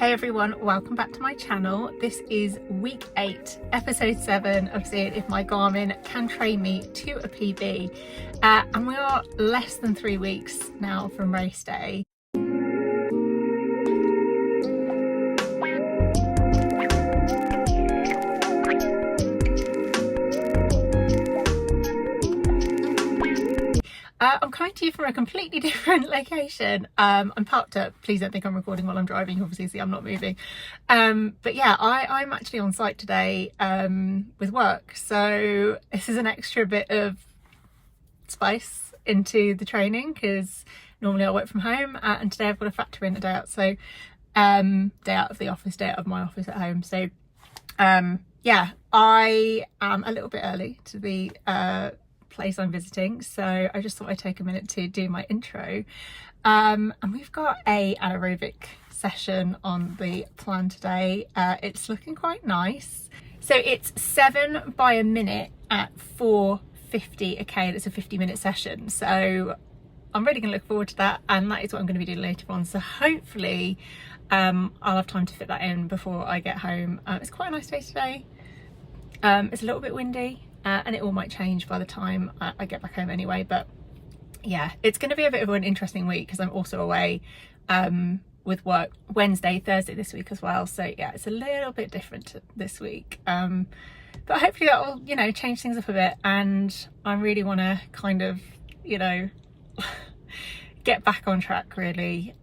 Hey everyone, welcome back to my channel. This is week 8, episode 7 of seeing if my Garmin can train me to a PB. And we are less than 3 weeks now from race day. I'm coming to you from a completely different location. I'm parked up. Please don't think I'm recording while I'm driving. Obviously, see, I'm not moving. But yeah, I'm actually on site today with work. So this is an extra bit of spice into the training because normally I work from home and today I've got to factor in a day out. So day out of the office, day out of my office at home. So yeah, I am a little bit early to the place I'm visiting, so I just thought I'd take a minute to do my intro. And we've got a anaerobic session on the plan today. It's looking quite nice. So it's 7 by a minute at 4:50 a k. That's a 50-minute session, so I'm really gonna look forward to that, and that is what I'm going to be doing later on. So hopefully I'll have time to fit that in before I get home. It's quite a nice day today. It's a little bit windy. And it all might change by the time I get back home anyway, but yeah, it's going to be a bit of an interesting week because I'm also away with work Wednesday, Thursday this week as well. So yeah, it's a little bit different this week, but hopefully that will, you know, change things up a bit. And I really want to kind of, you know, get back on track really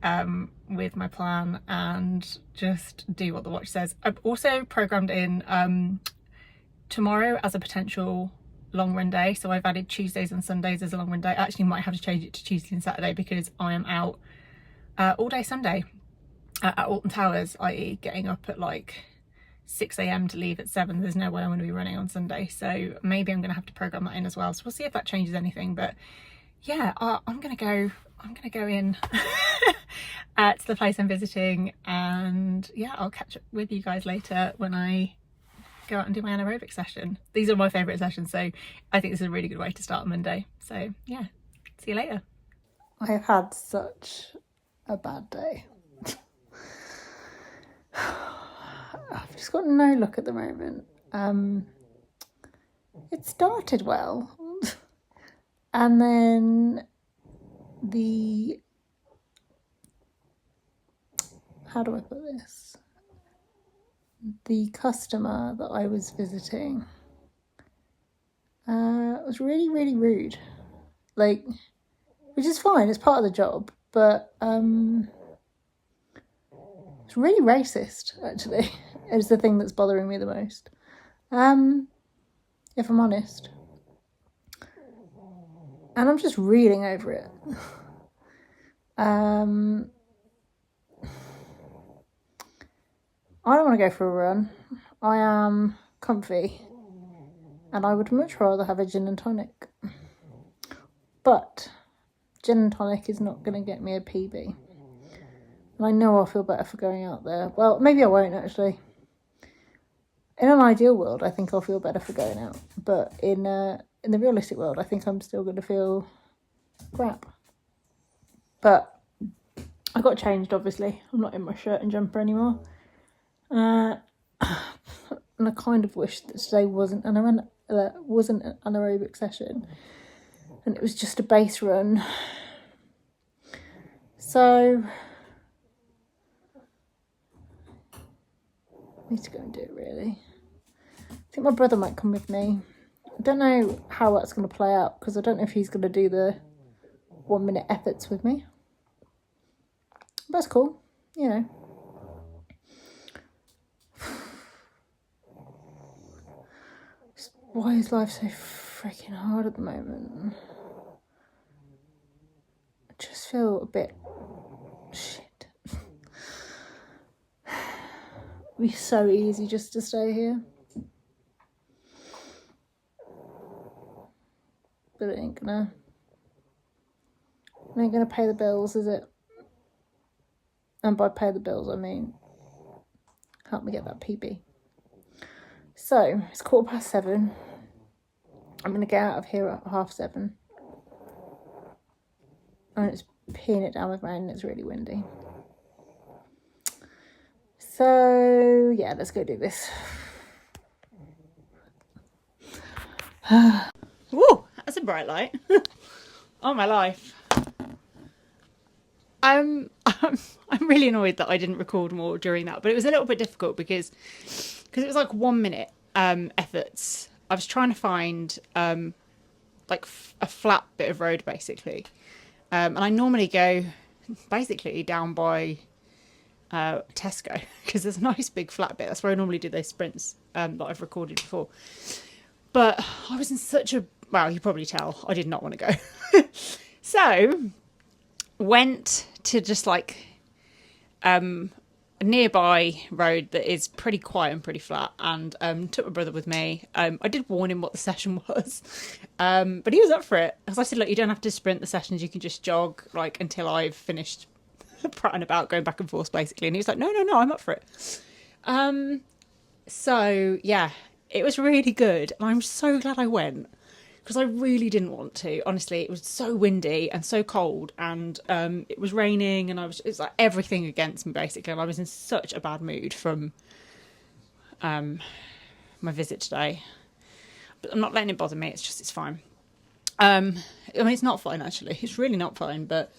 with my plan and just do what the watch says. I've also programmed in tomorrow as a potential long run day, so I've added Tuesdays and Sundays as a long run day. I actually might have to change it to Tuesday and Saturday because I am out all day Sunday at Alton Towers, i.e. getting up at like 6 a.m. to leave at 7. There's no way I'm going to be running on Sunday, so maybe I'm going to have to program that in as well. So we'll see if that changes anything. But yeah, I'm gonna go in to the place I'm visiting, and yeah, I'll catch up with you guys later when I go out and do my anaerobic session. These are my favourite sessions, so I think this is a really good way to start Monday. So yeah, see you later. I have had such a bad day. I've just got no luck at the moment. It started well and then how do I put this? The customer that I was visiting was really rude, like, which is fine, it's part of the job, but it's really racist actually. Is the thing that's bothering me the most, if I'm honest, and I'm just reading over it. I don't want to go for a run. I am comfy and I would much rather have a gin and tonic. But gin and tonic is not going to get me a PB. And I know I'll feel better for going out there. Well, maybe I won't actually. In an ideal world, I think I'll feel better for going out. But in the realistic world, I think I'm still going to feel crap. But I got changed, obviously. I'm not in my shirt and jumper anymore. And I kind of wish that today wasn't an anaerobic session and it was just a base run. So I need to go and do it really. I think my brother might come with me. I don't know how that's going to play out because I don't know if he's going to do the 1 minute efforts with me. But that's cool, you know. Why is life so freaking hard at the moment? I just feel a bit shit. It'd be so easy just to stay here. But it ain't gonna pay the bills, is it? And by pay the bills, I mean help me get that PB. So it's 7:15. I'm going to get out of here at 7:30. And it's peeing it down with rain and it's really windy. So yeah, let's go do this. Woo, that's a bright light. Oh my life. I'm really annoyed that I didn't record more during that, but it was a little bit difficult because it was like 1 minute efforts. I was trying to find like a flat bit of road basically, and I normally go basically down by Tesco because there's a nice big flat bit. That's where I normally do those sprints that I've recorded before. But I was in such a, well, you probably tell I did not want to go. So went to just like a nearby road that is pretty quiet and pretty flat, and took my brother with me. I did warn him what the session was, but he was up for it. As I said, look, you don't have to sprint the sessions, you can just jog like until I've finished prattling about, going back and forth basically. And he was like, no, I'm up for it. So yeah, it was really good, and I'm so glad I went because I really didn't want to. Honestly, it was so windy and so cold, and it was raining, and it's like everything against me basically, and I was in such a bad mood from my visit today. But I'm not letting it bother me. It's fine. I mean, it's not fine actually. It's really not fine, but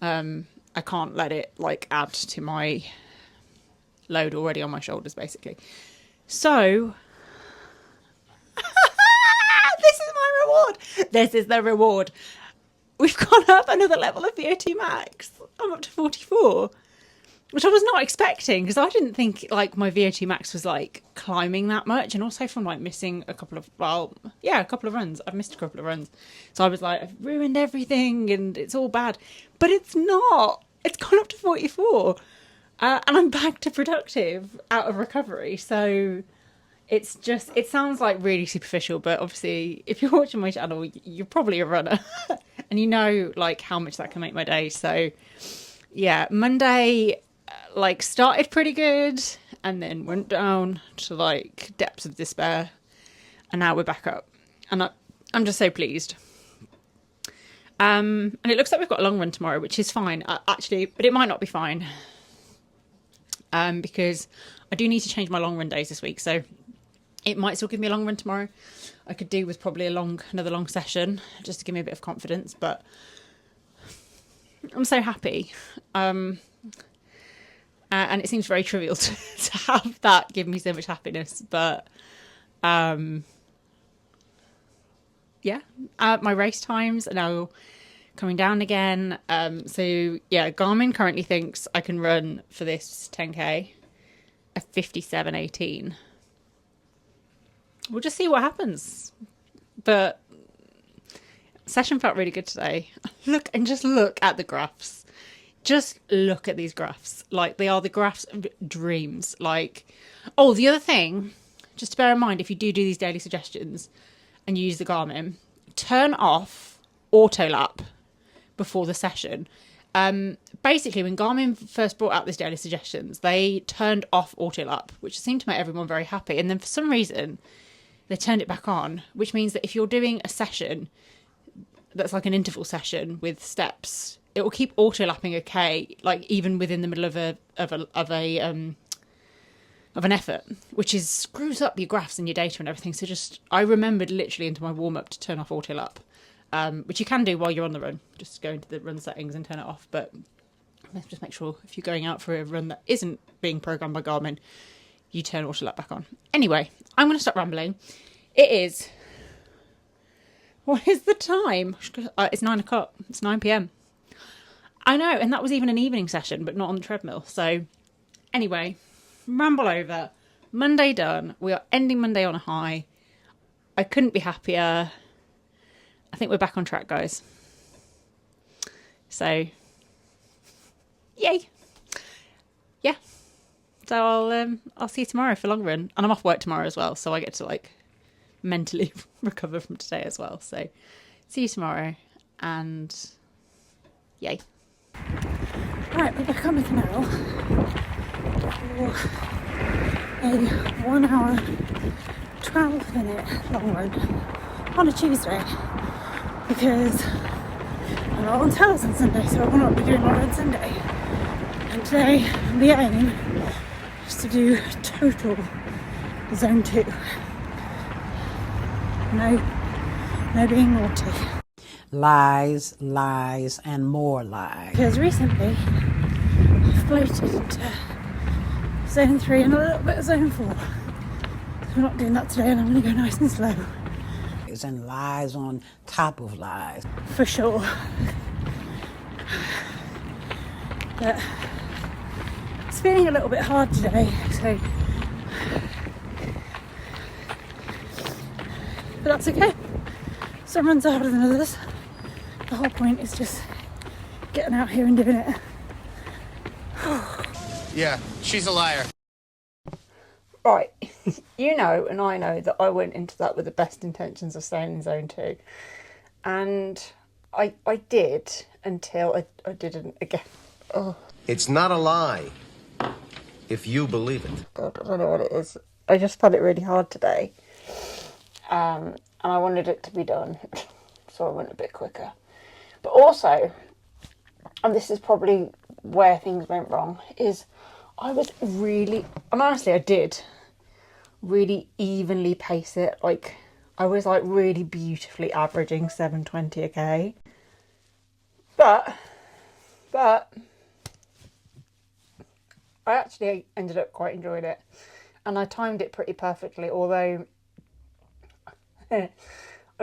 I can't let it like add to my load already on my shoulders basically. So this is the reward. We've gone up another level of VO2 max. I'm up to 44, which I was not expecting because I didn't think like my VO2 max was like climbing that much, and also from like missing a couple of runs. I've missed a couple of runs, so I was like, I've ruined everything and it's all bad, but it's not. It's gone up to 44, and I'm back to productive out of recovery. So it's just, it sounds like really superficial, but obviously if you're watching my channel, you're probably a runner and you know like how much that can make my day. So yeah, Monday like started pretty good and then went down to like depths of despair, and now we're back up, and I'm just so pleased. And it looks like we've got a long run tomorrow, which is fine actually, but it might not be fine because I do need to change my long run days this week, so it might still give me a long run tomorrow. I could do with probably another long session just to give me a bit of confidence, but I'm so happy. And it seems very trivial to have that give me so much happiness, but yeah, my race times are now coming down again. So yeah, Garmin currently thinks I can run for this 10k a 57:18. We'll just see what happens. But session felt really good today. Look at the graphs. Just look at these graphs. Like, they are the graphs of dreams. Like, oh, the other thing, just to bear in mind, if you do these daily suggestions and you use the Garmin, turn off auto lap before the session. Basically, when Garmin first brought out this daily suggestions, they turned off auto lap, which seemed to make everyone very happy. And then for some reason, they turned it back on, which means that if you're doing a session that's like an interval session with steps, it will keep auto lapping okay, like even within the middle of an effort, which screws up your graphs and your data and everything. So I remembered literally into my warm up to turn off auto lap, which you can do while you're on the run. Just go into the run settings and turn it off. But let's just make sure if you're going out for a run that isn't being programmed by Garmin, you turn auto lap back on. Anyway, I'm going to stop rambling. What is the time? It's 9 o'clock. It's 9 p.m. I know, and that was even an evening session, but not on the treadmill. So anyway, ramble over. Monday done. We are ending Monday on a high. I couldn't be happier. I think we're back on track, guys. So, yay. Yeah. So I'll see you tomorrow for long run, and I'm off work tomorrow as well, so I get to like mentally recover from today as well. So see you tomorrow, and yay. Right, we're back on the canal for a 1 hour 12-minute long run on a Tuesday, because I'm not on Tellers on Sunday, so I will not be doing my run Sunday. And today the aim Just to do total zone 2. No being naughty. Lies, lies, and more lies. Because recently I floated into zone 3 and a little bit of zone 4. So we're not doing that today, and I'm going to go nice and slow. And lies on top of lies. For sure. But it's feeling a little bit hard today, so. But that's okay. Some runs are harder than others. The whole point is just getting out here and doing it. Yeah, she's a liar. Right, you know and I know that I went into that with the best intentions of staying in zone 2. And I did until I didn't again. Oh. It's not a lie, if you believe it. God, I don't know what it is. I just found it really hard today. And I wanted it to be done, so I went a bit quicker. But also, and this is probably where things went wrong, is I was really, and honestly I did really evenly pace it. Like, I was like really beautifully averaging 7:20 a k. But I actually ended up quite enjoying it, and I timed it pretty perfectly, although I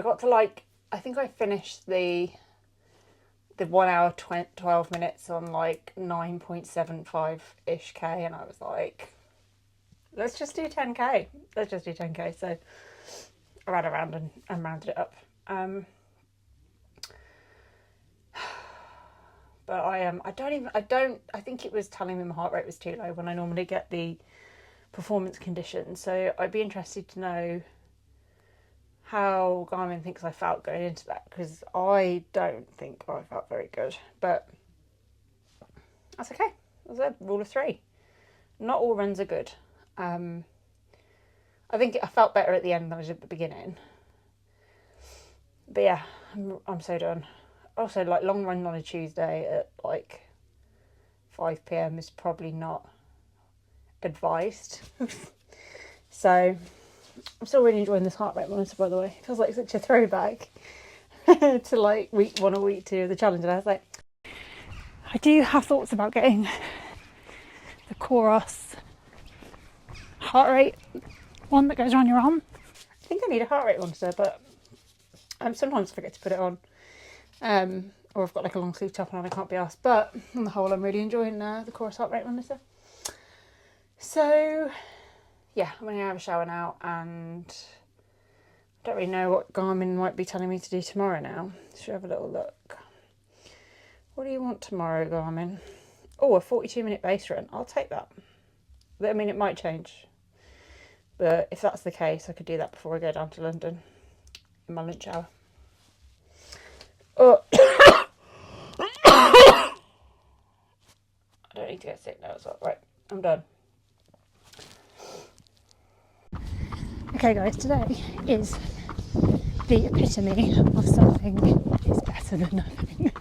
got to like, I think I finished the 1 hour 12 minutes on like 9.75-ish k, and I was like, let's just do 10k. Let's just do 10k. So I ran around and rounded it up. But I think it was telling me my heart rate was too low when I normally get the performance condition. So I'd be interested to know how Garmin thinks I felt going into that, because I don't think I felt very good. But that's okay. That's a rule of 3. Not all runs are good. I think I felt better at the end than I did at the beginning. But yeah, I'm so done. Also, like, long run on a Tuesday at like 5 p.m. is probably not advised. So I'm still really enjoying this heart rate monitor, by the way. It feels like such a throwback to like week 1 or week 2 of the challenge. And I was like, I do have thoughts about getting the Coros heart rate one that goes around your arm. I think I need a heart rate monitor, but sometimes I forget to put it on. Or I've got like a long sleeve top on and I can't be asked. But on the whole, I'm really enjoying the Coros heart rate monitor. So yeah, I'm going to have a shower now, and I don't really know what Garmin might be telling me to do tomorrow now. Should have a little look. What do you want tomorrow, Garmin? Oh, a 42-minute base run. I'll take that. I mean, it might change. But if that's the case, I could do that before I go down to London in my lunch hour. Oh. I don't need to get sick now as well. Right, I'm done. Okay guys, today is the epitome of something is better than nothing.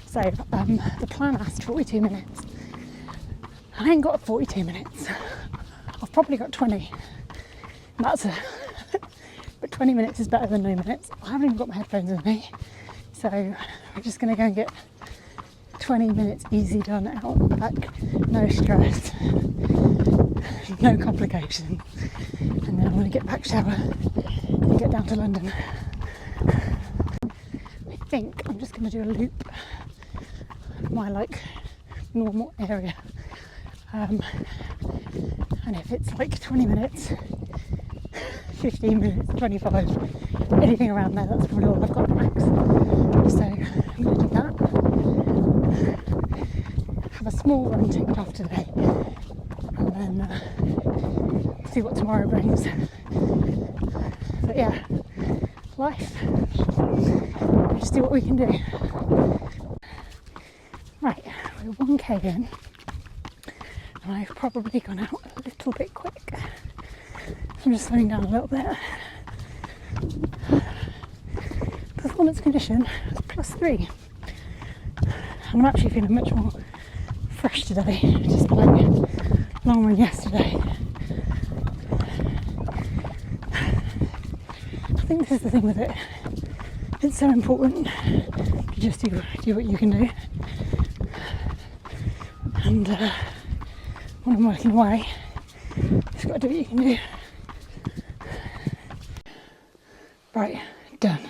So the plan asked 42 minutes. I ain't got 42 minutes. I've probably got 20. But 20 minutes is better than no minutes. I haven't even got my headphones with me. So we're just going to go and get 20 minutes easy done out and back. No stress. No complications. And then I'm going to get back, shower and get down to London. I think I'm just going to do a loop of my like normal area. And if it's like 20 minutes, 15 minutes, 25, anything around there, that's probably all I've got max. So I'm going to do that. Have a small run ticked off today. And then see what tomorrow brings. But yeah, life. Just do what we can do. Right, we're 1k in, and I've probably gone out a little bit quick. I'm just slowing down a little bit. Performance condition is +3. I'm actually feeling much more fresh today, despite long run yesterday. I think this is the thing with it. It's so important to just do what you can do. And when I'm working away, you've got to do what you can do. Right, done.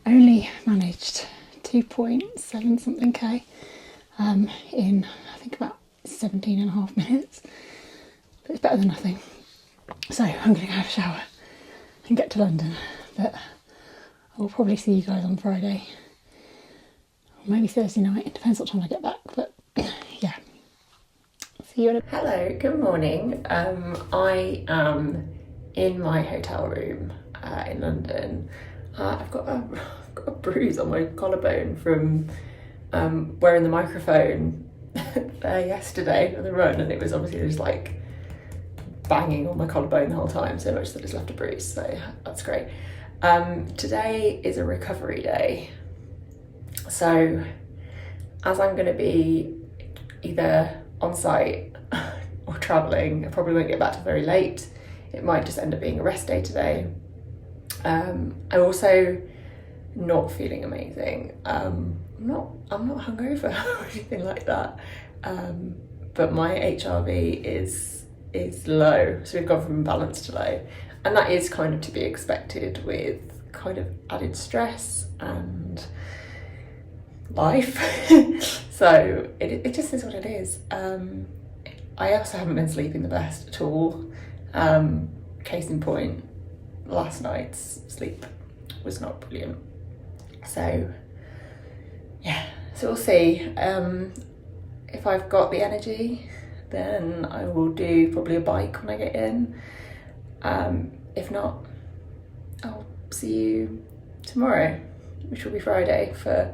Only managed 2.7 something K in I think about 17 and a half minutes. But it's better than nothing. So I'm going to go have a shower and get to London. But I will probably see you guys on Friday. Or maybe Thursday night. It depends what time I get back. But yeah. See you in a... Hello, good morning. I am in my hotel room in London. I've got a bruise on my collarbone from wearing the microphone yesterday on the run, and it was obviously just like banging on my collarbone the whole time, so much that it's left a bruise, so that's great. Today is a recovery day, so as I'm going to be either on site or travelling, I probably won't get back till very late. It might just end up being a rest day today. I'm also not feeling amazing. I'm not hungover or anything like that. But my HRV is low, so we've gone from balance to low, and that is kind of to be expected with kind of added stress and life. So it just is what it is. I also haven't been sleeping the best at all. Case in point, last night's sleep was not brilliant. So yeah, so we'll see. If I've got the energy, then I will do probably a bike when I get in. If not, I'll see you tomorrow, which will be Friday, for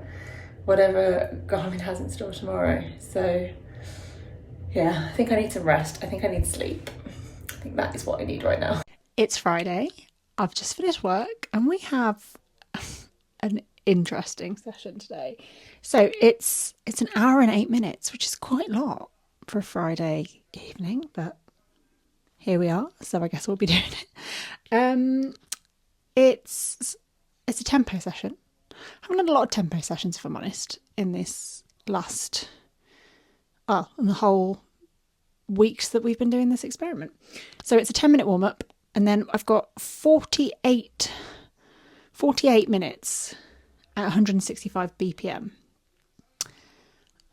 whatever Garmin has in store tomorrow. So yeah, I think I need some rest. I think I need sleep. I think that is what I need right now. It's Friday. I've just finished work and we have an interesting session today. So it's an hour and 8 minutes, which is quite a lot for a Friday evening, but here we are. So I guess we'll be doing it. It's a tempo session. I haven't had a lot of tempo sessions, if I'm honest, in this last, in the whole weeks that we've been doing this experiment. So it's a 10-minute warm-up, and then I've got 48 minutes at 165 BPM.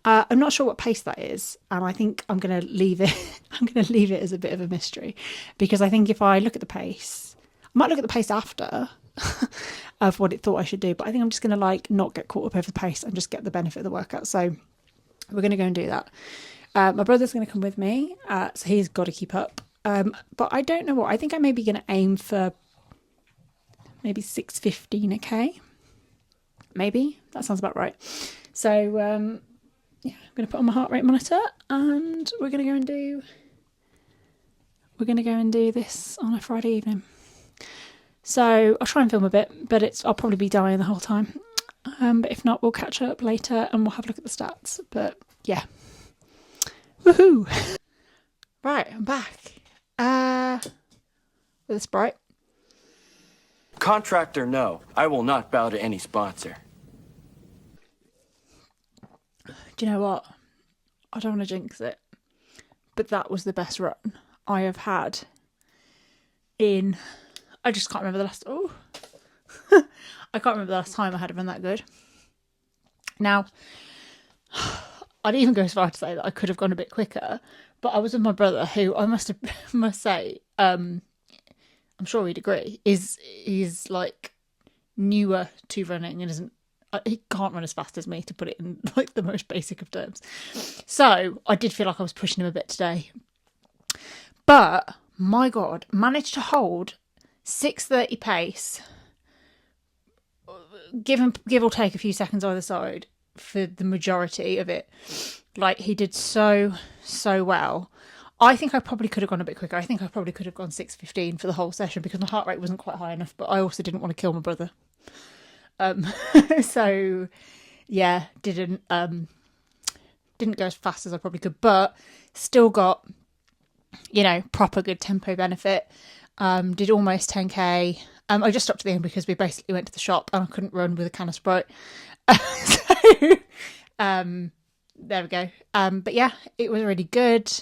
I'm not sure what pace that is, and I think I'm going to leave it. I'm going to leave it as a bit of a mystery, because I think if I look at the pace, I might look at the pace after of what it thought I should do, but I think I'm just going to not get caught up over the pace and just get the benefit of the workout. So we're going to go and do that. My brother's going to come with me, so he's got to keep up. But I don't know what. I think I'm maybe going to aim for maybe 6:15 a k. Maybe that sounds about right. So yeah, I'm going to put on my heart rate monitor, and we're going to go and do this on a Friday evening. So I'll try and film a bit, but I'll probably be dying the whole time. But if not, we'll catch up later and we'll have a look at the stats. But yeah. Woohoo! Right, I'm back. With a Sprite. Contractor, no. I will not bow to any sponsor. Do you know what? I don't want to jinx it, but that was the best run I have had in... I just can't remember the last... Oh! I can't remember the last time I had a run that good. Now, I'd even go as far to say that I could have gone a bit quicker, but I was with my brother, who I must say, I'm sure he'd agree, is like newer to running and isn't... He can't run as fast as me, to put it in like the most basic of terms. So I did feel like I was pushing him a bit today. But, my God, managed to hold 6:30 pace, give or take a few seconds either side for the majority of it. Like, he did so well. I think I probably could have gone a bit quicker. I think I probably could have gone 6:15 for the whole session, because my heart rate wasn't quite high enough, but I also didn't want to kill my brother. So yeah, didn't go as fast as I probably could, but still got you know, proper good tempo benefit. Did almost 10k. I just stopped at the end because we basically went to the shop and I couldn't run with a can of Sprite. So there we go. But yeah, it was really good.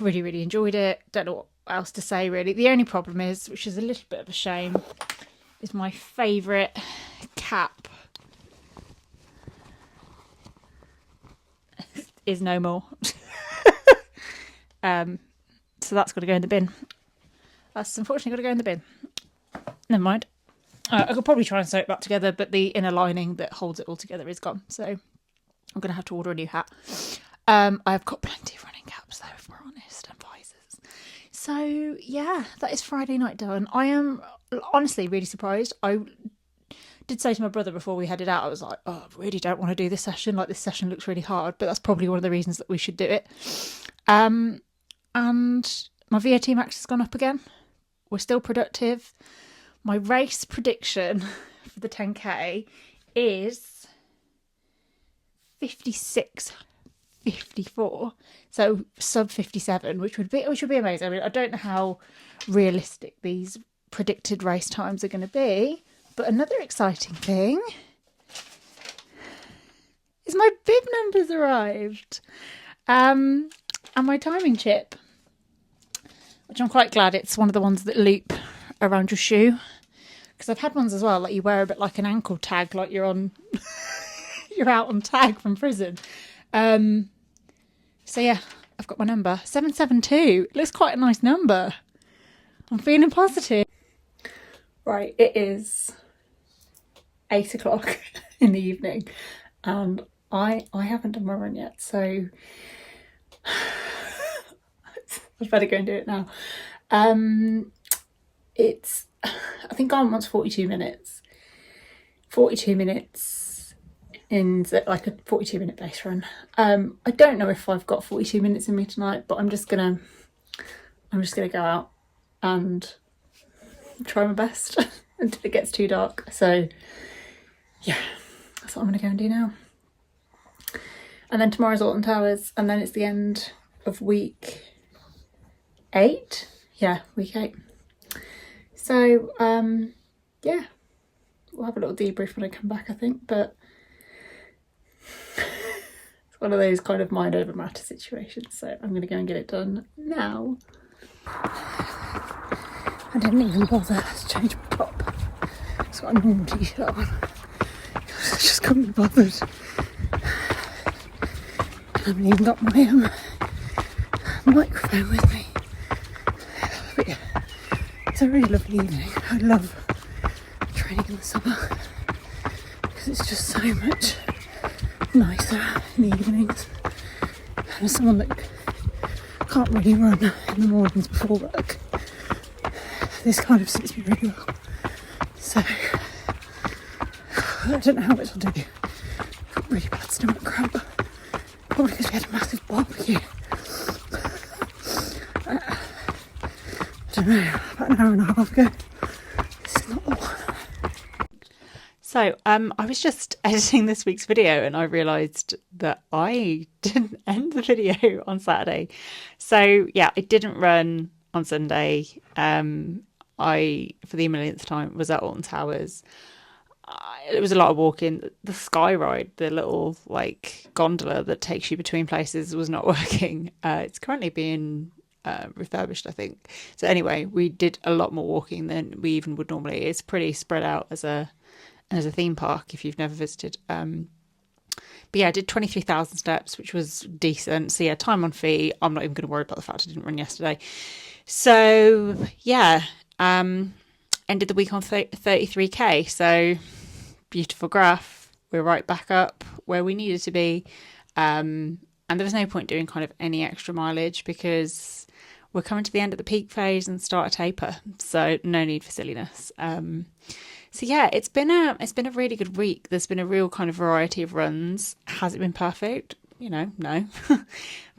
Really, really enjoyed it. Don't know what else to say really. The only problem is, which is a little bit of a shame, is my favourite cap is no more. So that's got to go in the bin. That's unfortunately got to go in the bin. Never mind. I could probably try and sew it back together, but the inner lining that holds it all together is gone. So I'm going to have to order a new hat. I've got plenty of running caps though, if we're honest, and visors. So yeah, that is Friday night done. I am honestly really surprised. I did say to my brother before we headed out, I was like, oh, I really don't want to do this session. Like, this session looks really hard, but that's probably one of the reasons that we should do it. And my VO2 max has gone up again. We're still productive. My race prediction for the 10k is 56.54, so sub 57, which would be amazing. I mean, I don't know how realistic these predicted race times are going to be, but another exciting thing is my bib numbers arrived, and my timing chip, which I'm quite glad it's one of the ones that loop around your shoe, because I've had ones as well, like you wear a bit like an ankle tag, like you're on you're out on tag from prison. So yeah, I've got my number 772. It looks quite a nice number. I'm feeling positive. Right, it is 8 o'clock in the evening and I haven't done my run yet, so I'd better go and do it now. It's, I think Garmin wants 42 minutes. 42 minutes in like a 42-minute base run. I don't know if I've got 42 minutes in me tonight, but I'm just gonna go out and try my best until it gets too dark. So yeah, that's what I'm gonna go and do now. And then tomorrow's Alton Towers, and then it's the end of week 8. Yeah, week 8. So yeah, we'll have a little debrief when I come back, I think, but it's one of those kind of mind over matter situations, so I'm going to go and get it done now. I didn't even bother to change my top. It's got a normal t-shirt on. I just couldn't be bothered. I haven't even got my microphone with me. But yeah, it's a really lovely evening. I love training in the summer because it's just so much nicer in the evenings. And as someone that can't really run in the mornings before work, this kind of suits me really well. So I don't know how much I'll do. I've got really bad stomach cramp, probably because we had a massive barbecue. I don't know, about an hour and a half ago. This is not the one. So I was just editing this week's video and I realised that I didn't end the video on Saturday. So yeah, I didn't run on Sunday. I, for the millionth time, was at Alton Towers. It was a lot of walking. The sky ride, the little like gondola that takes you between places, was not working. It's currently being refurbished, I think. So anyway, we did a lot more walking than we even would normally. It's pretty spread out as a theme park if you've never visited. But yeah, I did 23,000 steps, which was decent. So yeah, time on feet. I'm not even going to worry about the fact I didn't run yesterday. So yeah, ended the week on 33k. So beautiful graph. We're right back up where we needed to be. And there was no point doing kind of any extra mileage because we're coming to the end of the peak phase and start a taper. So no need for silliness. So yeah, it's been a really good week. There's been a real kind of variety of runs. Has it been perfect? You know, no.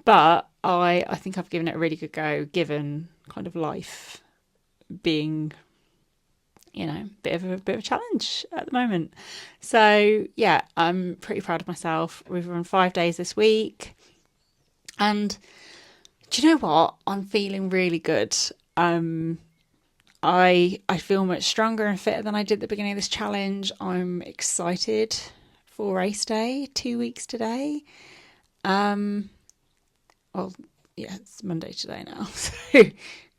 But I think I've given it a really good go, given kind of life being, you know, a bit of a challenge at the moment. So yeah, I'm pretty proud of myself. We've run 5 days this week, and Do you know what? I'm feeling really good. I feel much stronger and fitter than I did at the beginning of this challenge. I'm excited for race day, 2 weeks today. Well, yeah, it's Monday today now, so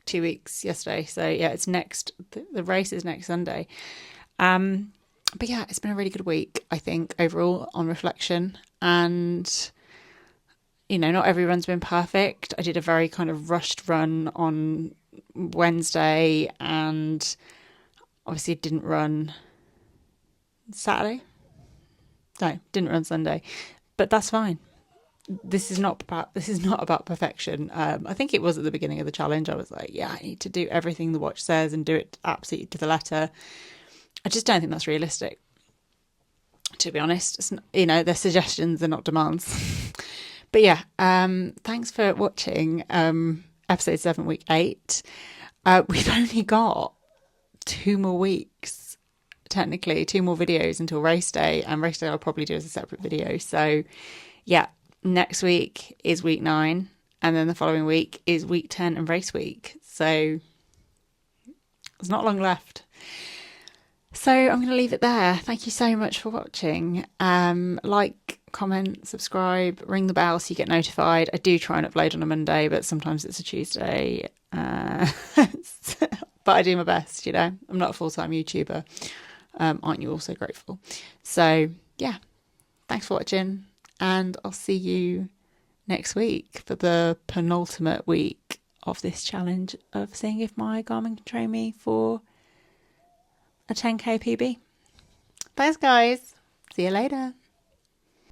2 weeks yesterday. So yeah, it's next. The race is next Sunday. But yeah, it's been a really good week, I think, overall on reflection. And you know, not every run's been perfect. I did a very kind of rushed run on Wednesday, and obviously didn't run Saturday. No, didn't run Sunday, but that's fine. This is not about perfection. I think it was at the beginning of the challenge. I was like, yeah, I need to do everything the watch says and do it absolutely to the letter. I just don't think that's realistic, to be honest. It's, you know, they're suggestions, they're not demands. But yeah, thanks for watching episode 7, week 8. We've only got 2 more weeks, technically, 2 more videos until race day, and race day I'll probably do as a separate video. So yeah, next week is week 9, and then the following week is week 10 and race week. So there's not long left. So I'm going to leave it there. Thank you so much for watching. Like, comment, subscribe, ring the bell so you get notified. I do try and upload on a Monday, but sometimes it's a Tuesday. But I do my best, you know. I'm not a full-time YouTuber. Aren't you also grateful? So yeah, thanks for watching, and I'll see you next week for the penultimate week of this challenge of seeing if my Garmin can train me for a 10k PB. Thanks guys. See you later.